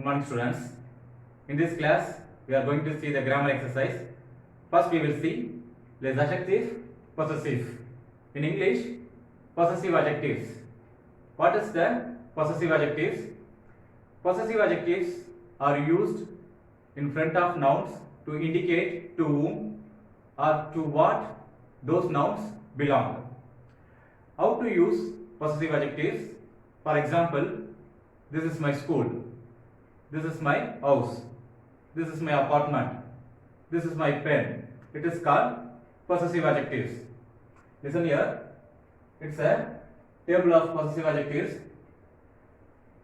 Good morning, students. In this class, we are going to see the grammar exercise. First, we will see les adjectifs possessive. In English, possessive adjectives. What is the possessive adjectives? Possessive adjectives are used in front of nouns to indicate to whom or to what those nouns belong. How to use possessive adjectives? For example, this is my school, this is my house, this is my apartment, this is my pen. It is called possessive adjectives. Listen here, it's a table of possessive adjectives.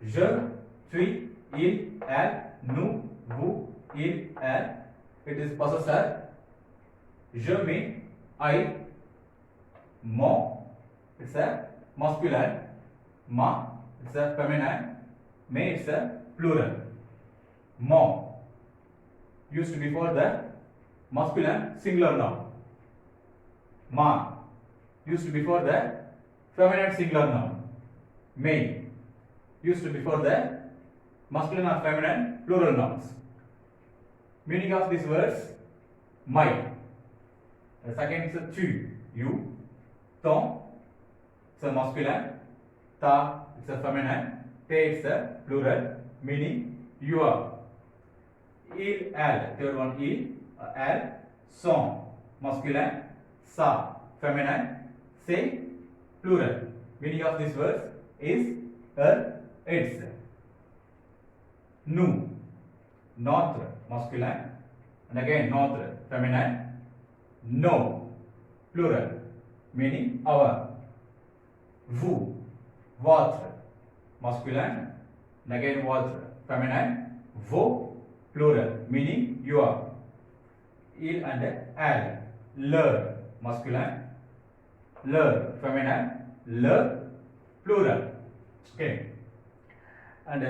Je, tu, il, elle, nous, vous, il, elle. It is possessor. Je mean I. Mon, it's a masculine. Ma, it's a feminine. Mais, it's a plural. Mon used to be for the masculine singular noun. Ma used to be for the feminine singular noun. Mais used to be for the masculine or feminine plural nouns. Meaning of these words: my. The second is a tu, you. Ton, it's a masculine. Ta, it's a feminine. Te, it's a plural. Meaning your. Il, elle, third one, il, elle, son, masculine, sa, feminine, c'est, plural. Meaning of this verse is her, its. Nous, notre, masculine, and again notre, feminine. Nos, plural, meaning our. Vous, votre, masculine, and again votre, feminine. Vos, plural, meaning your. Il and elle. Leur, masculine. Leur, feminine. Leur, plural. Okay. And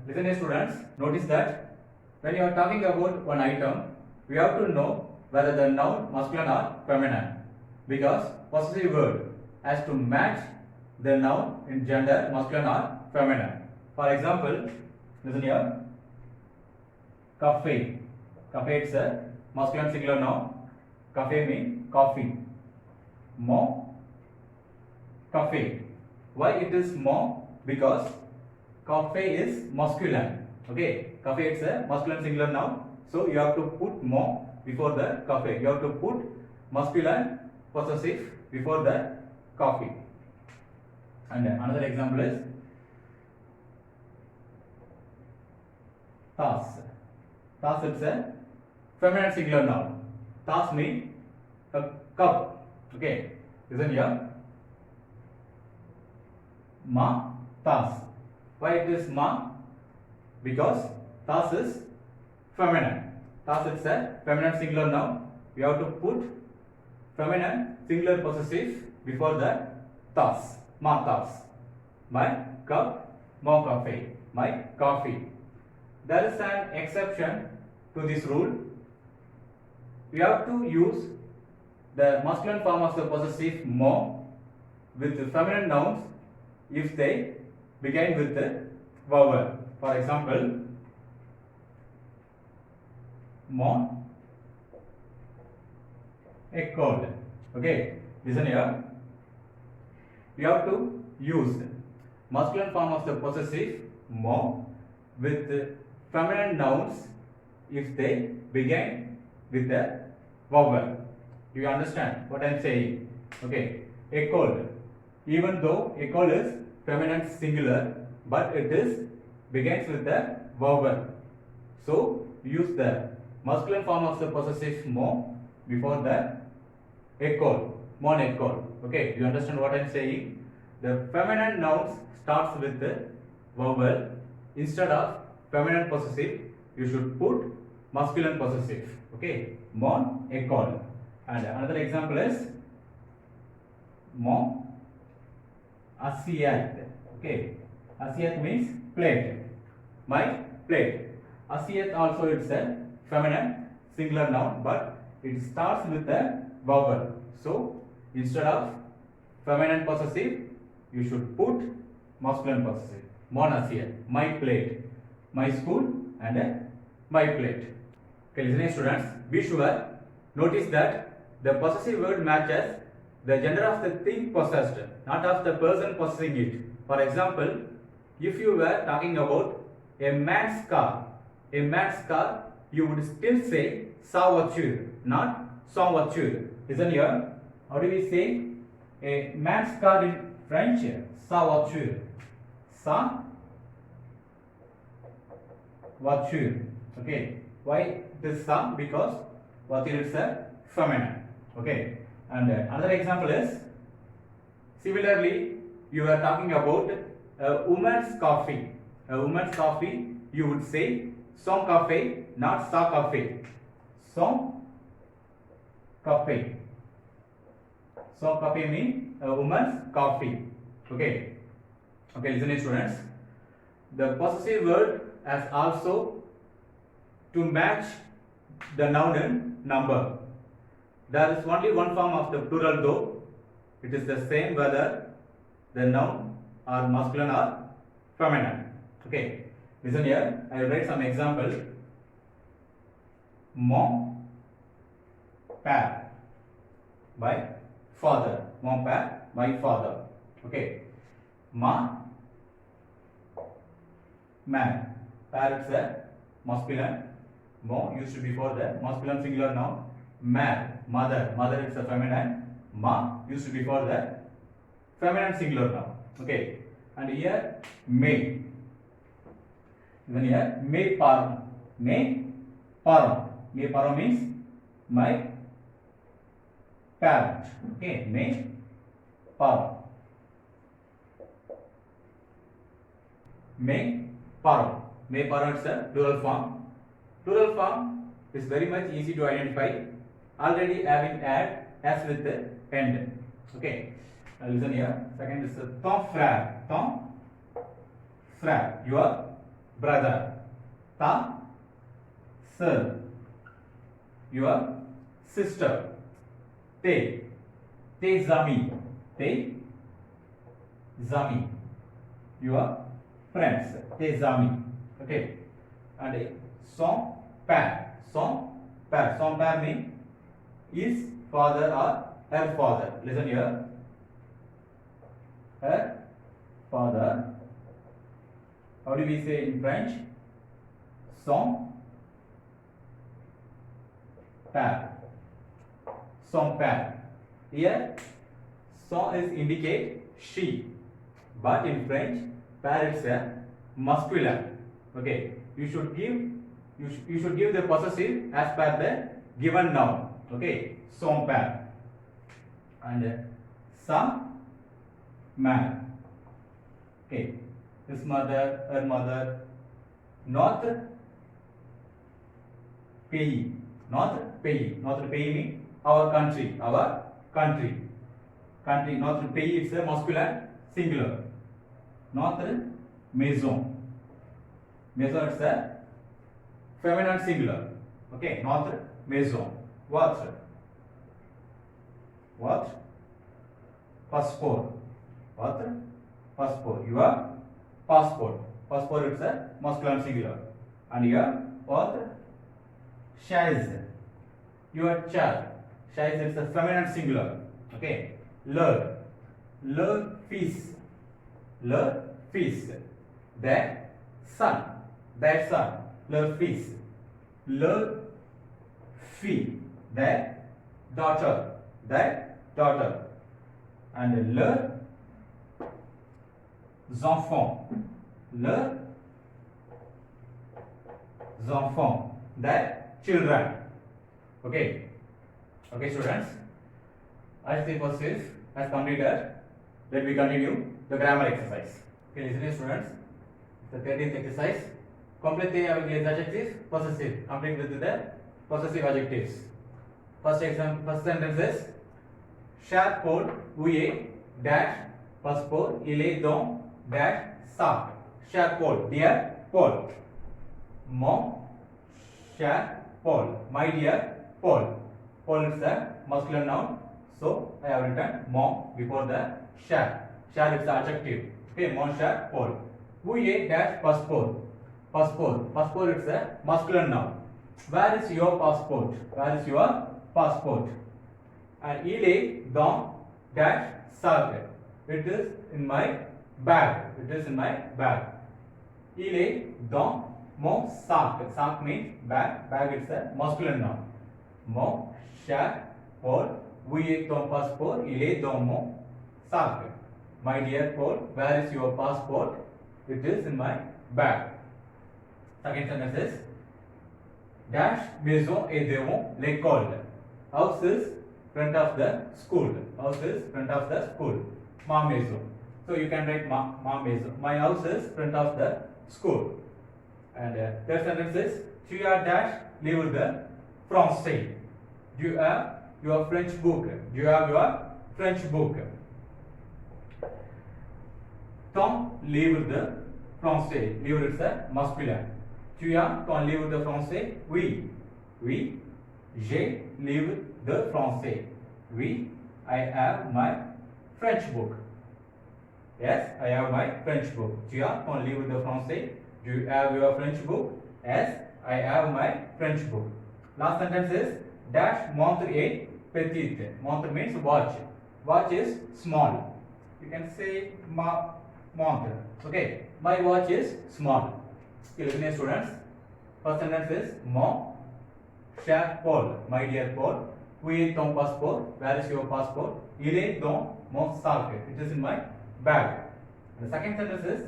listen here, students, notice that when you are talking about one item, we have to know whether the noun masculine or feminine, because possessive word has to match the noun in gender, masculine or feminine. For example, listen here. Cafe. Cafe, it's a masculine singular noun. Cafe means coffee. Mon cafe. Why it is mon? Because cafe is masculine. Okay, cafe, it's a masculine singular noun. So you have to put mon before the cafe. You have to put masculine possessive before the coffee. And another example is tasse. Tasse, it's a feminine singular noun. Tasse means a cup. Okay, listen here. Ma tasse. Why it is ma? Because tasse is feminine. Tasse, it's a feminine singular noun. We have to put feminine singular possessive before the tasse. Ma tasse. My cup, mon café. My coffee. There is an exception to this rule. We have to use the masculine form of the possessive mon with the feminine nouns if they begin with the vowel. For example, mon école. Okay, listen here. We have to use masculine form of the possessive mon with the feminine nouns if they begin with the vowel. Do you understand what I am saying? Okay, école. Even though école is feminine singular, but it is begins with the vowel. So use the masculine form of the possessive mon before the école. Mon école. Okay, you understand what I am saying? The feminine nouns starts with the vowel. Instead of feminine possessive, you should put masculine possessive. Okay, mon école. And another example is mon assiette. Okay, assiette means plate. My plate. Assiette also, it's a feminine singular noun, but it starts with the vowel. So instead of feminine possessive, you should put masculine possessive. Mon assiette, my plate. my school, and my plate. Okay, listening students, be sure, notice that the possessive word matches the gender of the thing possessed, not of the person possessing it. For example, if you were talking about a man's car, you would still say sa voiture, not son voiture. Listen here, how do we say a man's car in French? Sa voiture. Sa voiture. Okay, why this sa? Because voiture is a feminine. Okay, and another example is, similarly, you are talking about a woman's coffee. You would say son café, not sa café. Son café. Son café means a woman's coffee. Okay. Okay, listen students. The possessive word has also to match the noun and number. There is only one form of the plural though. It is the same whether the noun are masculine or feminine. Okay. Listen here, I will write some example. Mon père, by father. Mon père, my father. Okay. Ma mère. Père is a masculine. Mon used to be for the masculine singular noun. Mère, mother. Mother is a feminine. Ma used to be for the feminine singular noun. Okay. And here may. Then here mes parents. Mes parents. Mes parents means my parent. Okay, mes parents. Mes parents. Mes parents is a plural form. Plural form is very much easy to identify. Already having add s with the end. Okay. Now listen here. Second is ton frère. Ton frère. Your brother. Ta sœur. Your sister. Tes amis. Tes amis. Your friends. Tes amis. Okay. And son père. Son père. Son père means his father or her father. Listen here. Her father. How do we say in French? Son père. Son père. Here, son is indicate she, but in French, père is a masculine. Okay, you should give the possessive as per the given noun. Okay, son père. And sa mère. Okay. His mother, her mother, notre pays, means our country, notre pays is a masculine singular, notre maison is a feminine singular, okay, notre maison, what, passport, your passport is a masculine singular, and here what, chaise, your chair, chaise is a feminine singular, okay, leur fils, their son, leur fils, leur fille, their daughter, and leurs enfants, their children. Okay, students, as the possessive has completed, let me continue the grammar exercise. Okay, listen students, the 13th exercise. Complete avec les adjectifs possessive. Complete with the possessive adjectives. First sentence is cher Paul, où est dash passeport, il est dans dash ça. Cher Paul, dear Paul. Mon cher Paul, my dear Paul. Paul is a masculine noun, so I have written mon before the cher. Cher is the adjective. Okay, mon cher Paul. Où est dash passeport? Passport. Passport it's a masculine noun. Where is your passport? Where is your passport? And il est dans dash sac. It is in my bag. It is in my bag. Il est dans mon sac. Sac means bag. Bag it's a masculine noun. Mon cher Paul, où est ton passeport? Il est dans mon sac. My dear Paul, where is your passport? It is in my bag. Second sentence is dash maison est devant l'école. House is front of the school. House is front of the school. Ma maison. So you can write ma maison. My house is front of the school. And third sentence is tu as dash livre de français. You have your French book. You have your French book. Ton livre de français. Livre is a masculin. Tu as ton livre de français? Oui. Oui. J'ai livre de français. Oui. I have my French book. Yes, I have my French book. Tu as ton livre de français? Do you have your French book? Yes, I have my French book. Last sentence is dash montre est petite. Montre means watch. Watch is small. You can say montre. Okay, my watch is small. Listen, students. First sentence is mon cher Paul, my dear Paul. Où est ton passeport? Where is your passport? Il est dans mon sac. It is in my bag. The second sentence is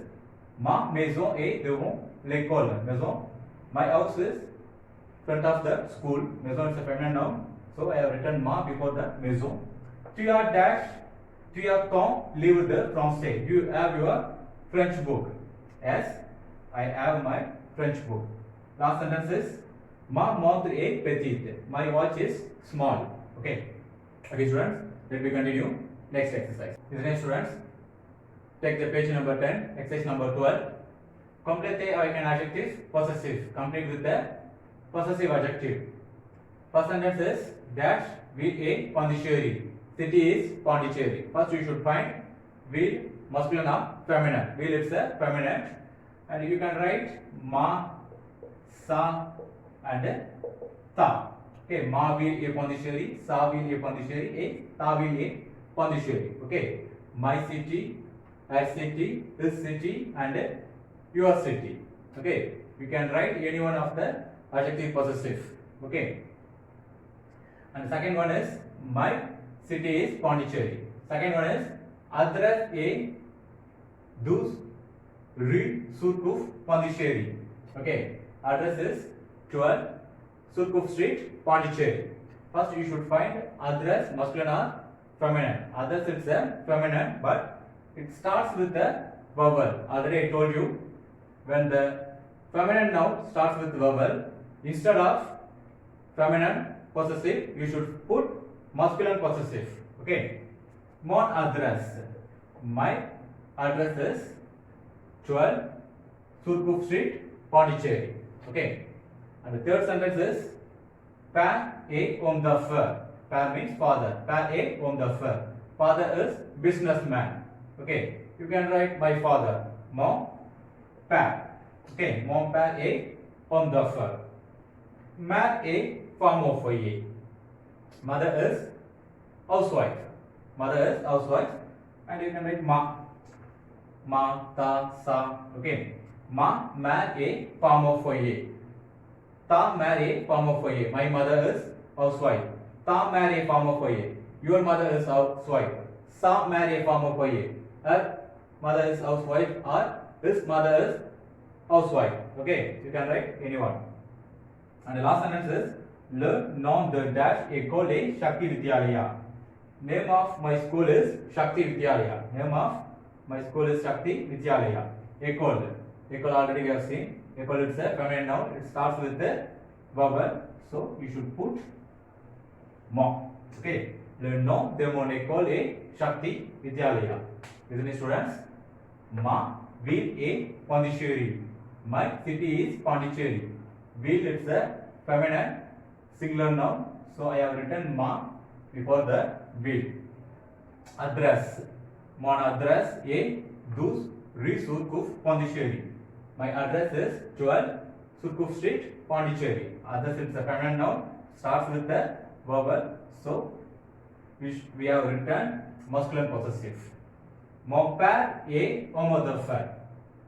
ma maison est devant l'école. Maison. My house is front of the school. Maison is a feminine noun. So I have written ma before the maison. Tu as dash. Tu as ton livre de français. You have your French book. Yes, I have my French book. Last sentence is ma montre est petite. My watch is small. Okay. Okay, students. Let me continue. Next exercise. Next, students. Take the page number 10. Exercise number 12. Complete avec an adjective possessive. Complete with the possessive adjective. First sentence is dash will a Pondicherry. City is Pondicherry. First you should find will masculine or feminine. Will it's a feminine. And you can write ma, sa and ta. Okay, ma will a Pondicherry, sa will a Pondicherry, a ta will a Pondicherry. Okay, my city, her city, his city and your city. Okay, you can write any one of the adjective possessive. Okay, and the second one is my city is Pondicherry. Second one is address a dus rue Surcouf Pondicherry. Okay, address is 12 Surcouf Street, Pondicherry. First you should find address masculine or feminine. Address it's a feminine, but it starts with the vowel. Already I told you, when the feminine noun starts with vowel, instead of feminine possessive, you should put masculine possessive. Okay. Mon address. My address is 12 Surcouf Street, Pondicherry. Okay. And the third sentence is Père est homme d'affaires. Père means father. Père est homme d'affaires. Father is businessman. Okay. You can write my father. Mon père. Okay. Mon père est homme d'affaires. Mère est femme au foyer. Mother is housewife. Mother is housewife. And you can write ma. Ma, ta, sa. Okay. Ma, mère est femme au foyer. Ta mère est femme au foyer. My mother is housewife. Ta mère est femme au foyer. Your mother is housewife. Sa mère est femme au foyer. Her mother is housewife or his mother is housewife. Okay, you can write anyone. And the last sentence is le nom de dash école est Shakti Vidyalaya. Name of my school is Shakti Vidyalaya. Name of my school is Shakti Vidyalaya. École. École already we have seen. École is a feminine noun. It starts with the vowel. So you should put mon. Okay. Le nom de mon école est Shakti Vidyalaya. Isn't it, students? Ma ville est Pondicherry. My city is Pondicherry. Ville it's a feminine singular noun. So I have written ma before the ville. Address. Mon adresse est 12 rue Surcouf, Pondicherry. My address is 12 Surkuf Street, Pondicherry. Address is a feminine noun, starts with the vowel. So we have written masculine possessive. Mon père est homme d'affaires.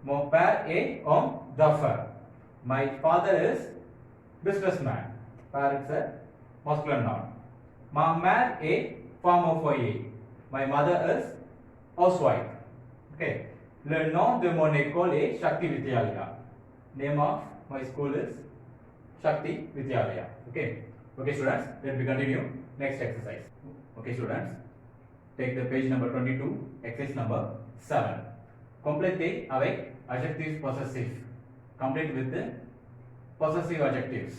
Mon père est homme d'affaires. My father is businessman. Père is a masculine noun. Ma mère est femme au foyer. My mother is housewife. Okay. Le nom de mon école est Shakti Vidyalaya. Name of my school is Shakti Vidyalaya. Okay. Okay, students. Let me continue. Next exercise. Okay, students. Take the page number 22, exercise number 7. Complétez avec adjectives possessive. Complete with the possessive adjectives.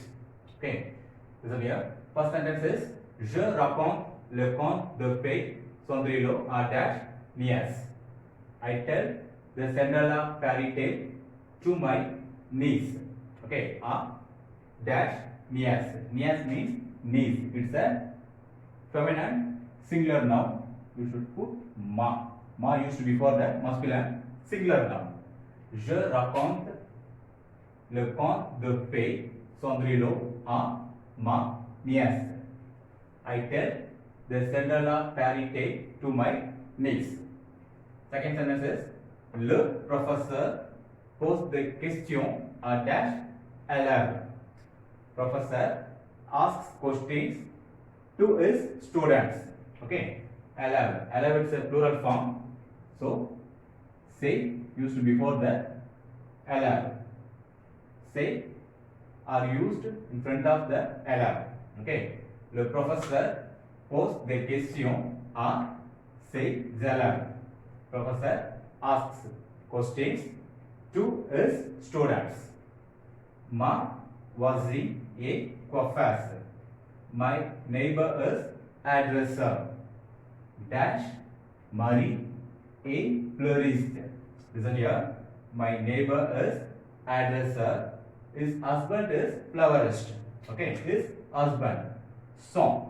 Okay. Listen here. First sentence is je raconte le conte de fées Cendrillon à dash nièce. I tell the Cinderella fairy tale to my niece. Okay. A dash nièce. Nièce means niece. It's a feminine singular noun. You should put ma. Ma used to be for the masculine singular noun. Je raconte le conte de fées Cendrillon à ma nièce. I tell the Cinderella fairy tale to my niece. Second sentence is le professeur pose des questions à dash élèves. Professor asks questions to his students. Okay. Élève. Élève is a plural form. So say used to before the élève. Say are used in front of the élève. Okay. Le professeur pose des questions à ses élèves. Professor asks questions to his students. Ma voisine est coiffeuse. My neighbor is hairdresser. Dash Marie est fleuriste. Listen here. My neighbor is hairdresser. His husband is florist. Okay. His husband. Son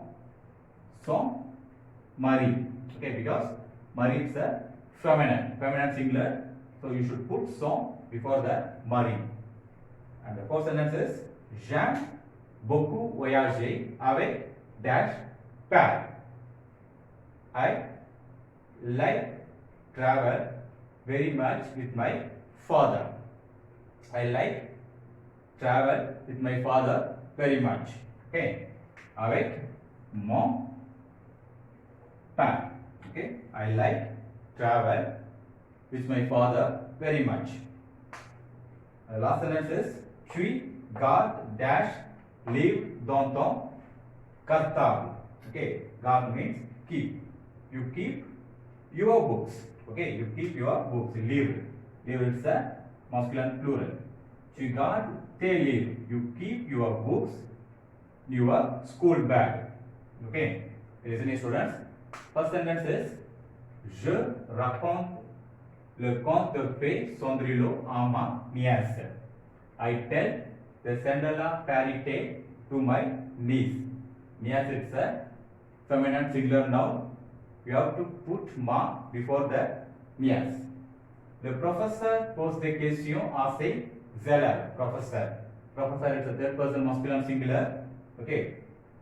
Marie. Okay, because Marie is a feminine singular. So you should put son before the Marie. And the fourth sentence is j'aime beaucoup voyager avec dash père. I like travel very much with my father. I like travel with my father very much. Okay. Avec mon père. Okay. I like travel with my father very much. The last sentence is tu gardes dash livre dans ton cartable. Okay. Garde means keep. You keep your books. Okay. You keep your books. Livre. Livre is a masculine plural. Tu gardes tes livres. You keep your books, your school bag. Okay. Listen, students. First sentence is je raconte le conte de fées Cendrillon à ma nièce. I tell the Cinderella fairy tale to my niece. Nièce is a feminine singular noun. You have to put ma before the nièce. Le professeur pose des questions à ses élèves. Professor. Professor is a third person masculine singular. Okay.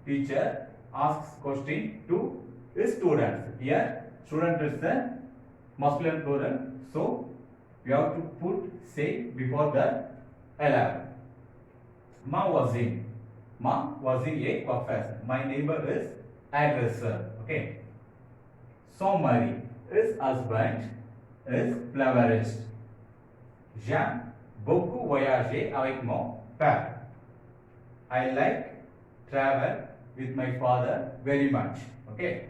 Teacher asks question to his students. Here, student is the masculine plural. So, you have to put say before the élève. Ma voisine. Ma voisine est coiffeuse. My neighbor is hairdresser. Okay. Son mari, his husband is fleurist. J'aime beaucoup voyager avec mon père. I like travel with my father very much. Okay.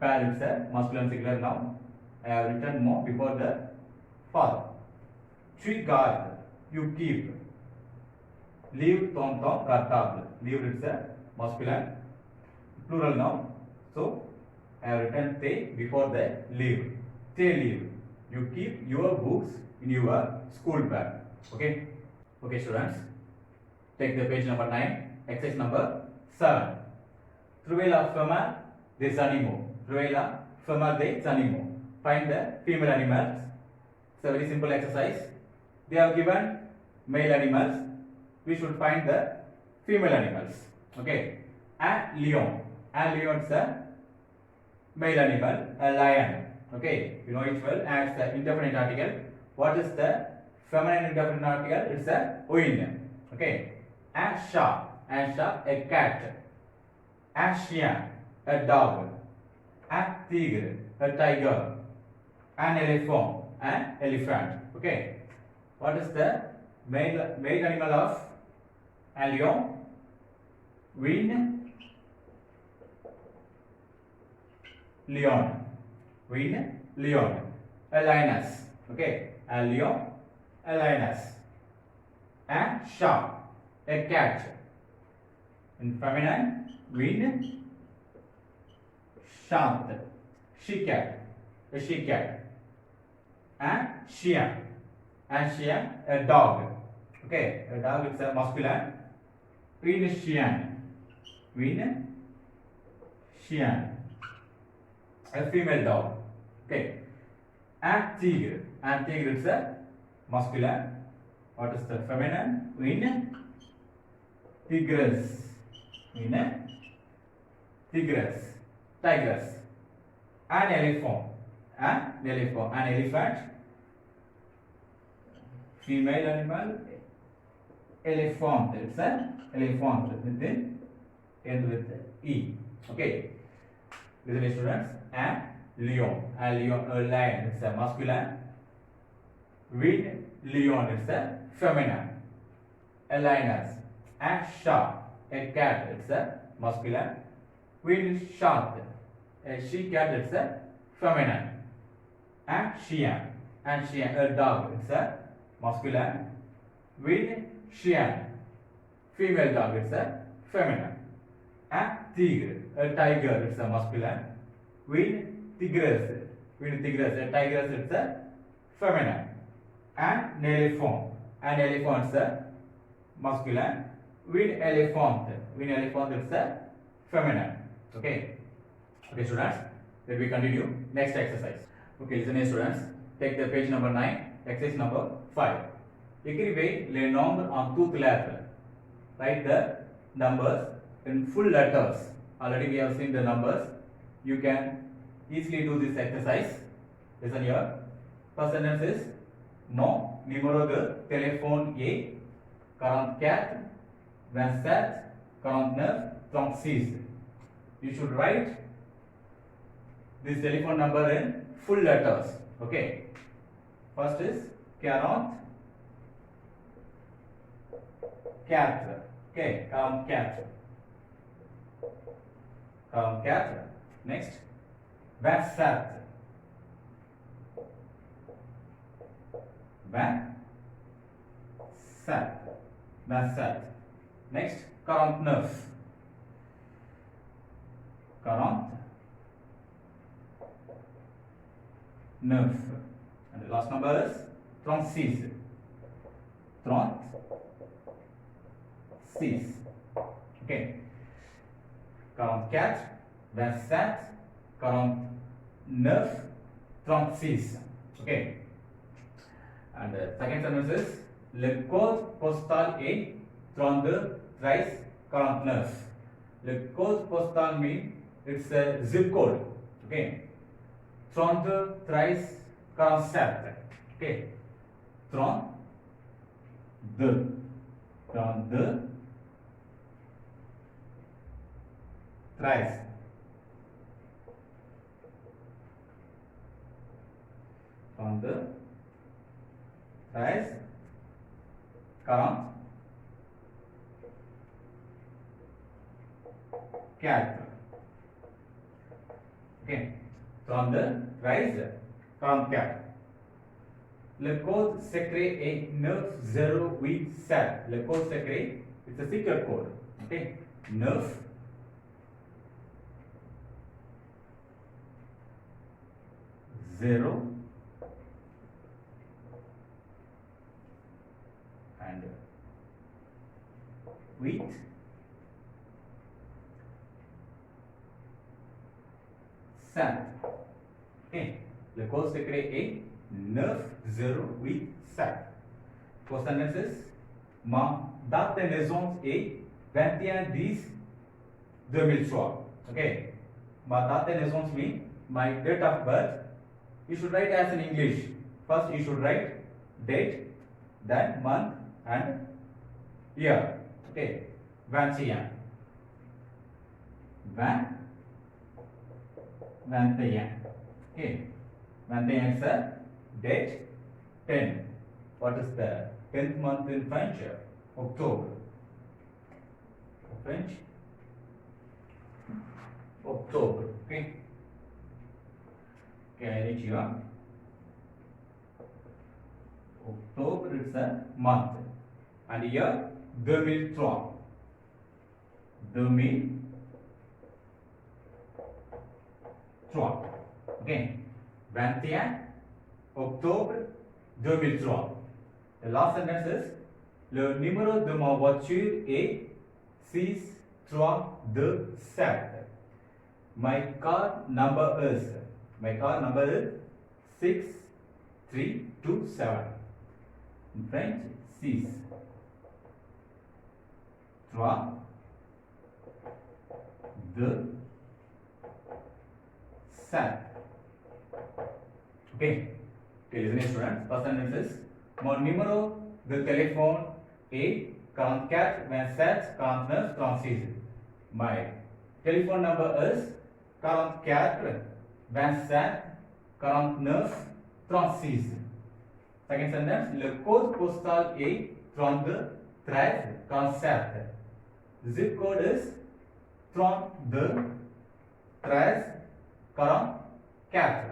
Père is a masculine singular noun. I have written mon before the father. Tu gardes, you keep. Livre ton cartable. Livre is a masculine plural noun. So I have written te before the livre. Te livre. You keep your books in your school bag. Okay. Okay, students. Take the page number 9. Exercise number 7. Trouver la femelle des animaux. Trouver la femelle des animaux. Find the female animals. It's a very simple exercise. they have given male animals. We should find the female animals. Okay. And lion. And lion is a male animal, a lion. Okay. You know it well. And it's an indefinite article. What is the feminine indefinite article? It's a oin. Okay. And shark. And shark, a cat. And chien, a dog. And tigre, a tiger. And elephant, an elephant. Okay. What is the male animal of a lion? Win, lion. Win, lion. A lioness. Okay. A lion, a lioness. And shark, a cat. In feminine, win, shant, she cat, a she cat. And chien, a dog. Okay, a dog is a masculine. Win, chien, a female dog. Okay, and tigre is a masculine. What is the feminine? Win, tigress. Tigress. An elephant. Female animal. Elephant. It's an elephant within end with E. Okay. Listen to students. A lion. A lion. It's a masculine. Win, lion. It's a feminine. A lioness. A shark. A cat, it's a masculine. Win, shark, a she cat, it's a feminine. And chien, a dog, it's a masculine. Win, chien, female dog, it's a feminine. And tigre, a tiger, it's a masculine. Win, tigress, a tigress, it's a feminine. And an elephant, it's a masculine. Win elephant is a feminine. Okay. Okay, students. Let me continue. Next exercise. Okay, listen here, students. Take the page number 9, exercise number 5. Écrivez les nombres en toutes lettres. Write the numbers in full letters. Already we have seen the numbers. You can easily do this exercise. Listen here. First sentence is mon numéro de téléphone est 44 27, 49, 36. You should write this telephone number in full letters. Okay. First is 44. Okay, 44. 44. Next, 27. 27. Next, 49. 49. And the last number is 36. 36. Okay. 44, 27, 49, 36. Okay. And the second sentence is le code postal est 32 13 49. The code postal means it's a zip code. Okay. 32 13 47. Okay. 32 13. From the 13 40 4. Okay. From the 13 44. Le code secret est 9087. Le code secret, it's a secret code. Okay. 9 0 and wheat sand. Okay. Le code secret est 9087. First sentence is ma date de naissance est 21/10/2003. Okay. Ma date de naissance means my date of birth. You should write as in English. First you should write date, then month and year. Okay. 21. 21. Okay. 21 is the date. 10. What is the 10th month in French? October. French. October. Okay. Okay, I reach here. October is a month. And year 2003. 2003. Okay. 21 octobre 2003. The last sentence is le numéro de ma voiture est 6327. My car number is 6327. In French, 6 3 2 7. Okay, listen students. First sentence is mon numéro de téléphone est 44 27 49 36. My telephone number is 44 27 49 36. Second sentence, le code postal est 32 13 47. Zip code is 32 13 44.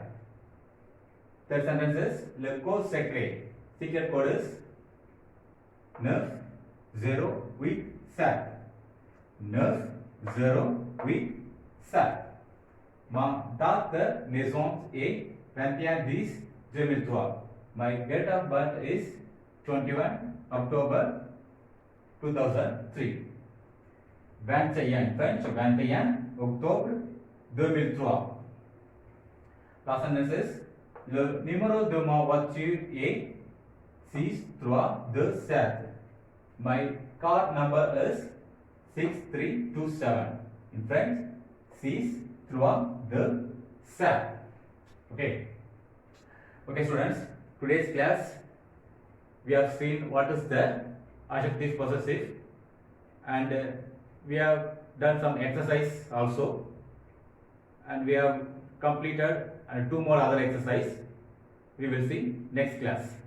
Third sentence is le code secret. Secret code is 9087. 9087. Ma date de naissance est 21/10/2003. My date of birth is 21 October 2003. 21 French 21 octobre 2003. Last sentence is le numéro de ma voiture est 6327. My car number is 6327. In French, 632 Okay. Okay, students. Today's class we have seen what is the adjective possessive, and we have done some exercise also, and we have completed and two more other exercise. We will see next class.